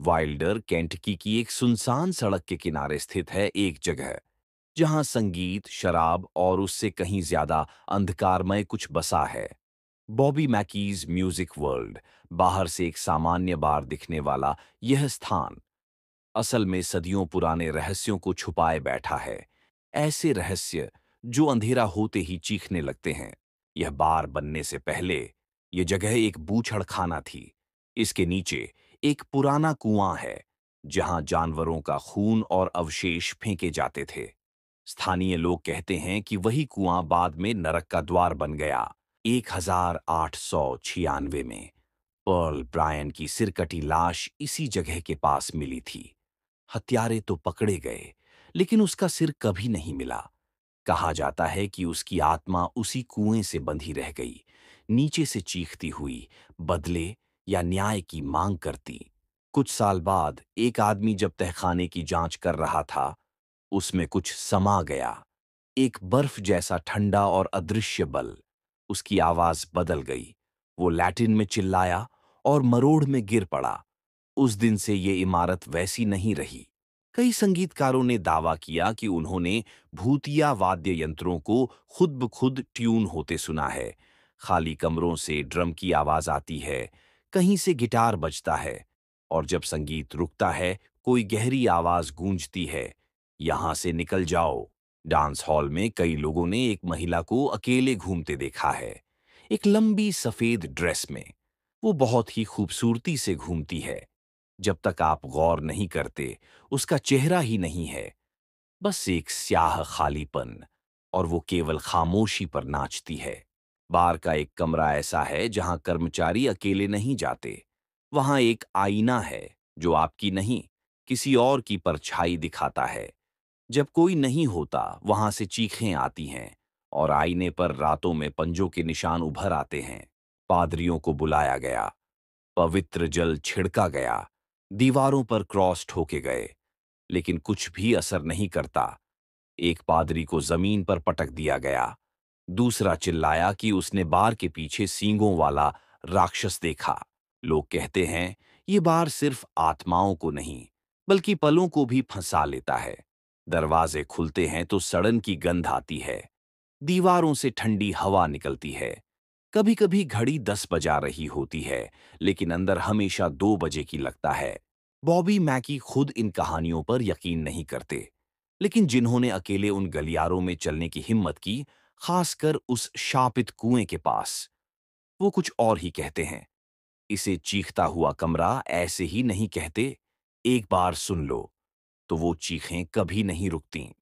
Wilder Kentucky की एक सुनसान सड़क के किनारे स्थित है एक जगह जहां संगीत, शराब और उससे कहीं ज्यादा अंधकारमय कुछ बसा है। Bobby मैकीज music world. बाहर से एक सामान्य बार दिखने वाला यह स्थान असल में सदियों पुराने रहस्यों को छुपाए बैठा है। ऐसे रहस्य जो अंधेरा होते ही चीखने लगते हैं। यह बार बनने से पहले यह जगह एक बूचड़ खाना थी। इसके नीचे एक पुराना कुआं है जहां जानवरों का खून और अवशेष फेंके जाते थे। स्थानीय लोग कहते हैं कि वही कुआं बाद में नरक का द्वार बन गया। 1896 में पर्ल ब्रायन की सिरकटी लाश इसी जगह के पास मिली थी। हत्यारे तो पकड़े गए, लेकिन उसका सिर कभी नहीं मिला। कहा जाता है कि उसकी आत्मा उसी कुएं से बंधी रह गई, नीचे से चीखती हुई, बदले या न्याय की मांग करती। कुछ साल बाद एक आदमी जब तहखाने की जांच कर रहा था, उसमें कुछ समा गया। एक बर्फ जैसा ठंडा और अदृश्य बल। उसकी आवाज बदल गई। वो लैटिन में चिल्लाया और मरोड़ में गिर पड़ा। उस दिन से ये इमारत वैसी नहीं रही। कई संगीतकारों ने दावा किया कि उन्होंने भूतिया वाद्य यंत्रों को खुद ब खुद ट्यून होते सुना है। खाली कमरों से ड्रम की आवाज आती है, कहीं से गिटार बजता है, और जब संगीत रुकता है कोई गहरी आवाज गूंजती है, यहां से निकल जाओ। डांस हॉल में कई लोगों ने एक महिला को अकेले घूमते देखा है, एक लंबी सफेद ड्रेस में। वो बहुत ही खूबसूरती से घूमती है। जब तक आप गौर नहीं करते, उसका चेहरा ही नहीं है, बस एक स्याह खालीपन, और वो केवल खामोशी पर नाचती है। बार का एक कमरा ऐसा है जहां कर्मचारी अकेले नहीं जाते। वहां एक आईना है जो आपकी नहीं, किसी और की परछाई दिखाता है। जब कोई नहीं होता, वहां से चीखें आती हैं, और आईने पर रातों में पंजों के निशान उभर आते हैं। पादरियों को बुलाया गया, पवित्र जल छिड़का गया, दीवारों पर क्रॉस ठोके गए, लेकिन कुछ भी असर नहीं करता। एक पादरी को जमीन पर पटक दिया गया। दूसरा चिल्लाया कि उसने बार के पीछे सींगों वाला राक्षस देखा। लोग कहते हैं ये बार सिर्फ आत्माओं को नहीं, बल्कि पलों को भी फंसा लेता है। दरवाजे खुलते हैं तो सड़न की गंध आती है, दीवारों से ठंडी हवा निकलती है। कभी कभी घड़ी 10 बजा रही होती है, लेकिन अंदर हमेशा 2 बजे की लगता है। बॉबी मैकी खुद इन कहानियों पर यकीन नहीं करते, लेकिन जिन्होंने अकेले उन गलियारों में चलने की हिम्मत की, खासकर उस शापित कुएं के पास, वो कुछ और ही कहते हैं। इसे चीखता हुआ कमरा ऐसे ही नहीं कहते। एक बार सुन लो तो वो चीखें कभी नहीं रुकती।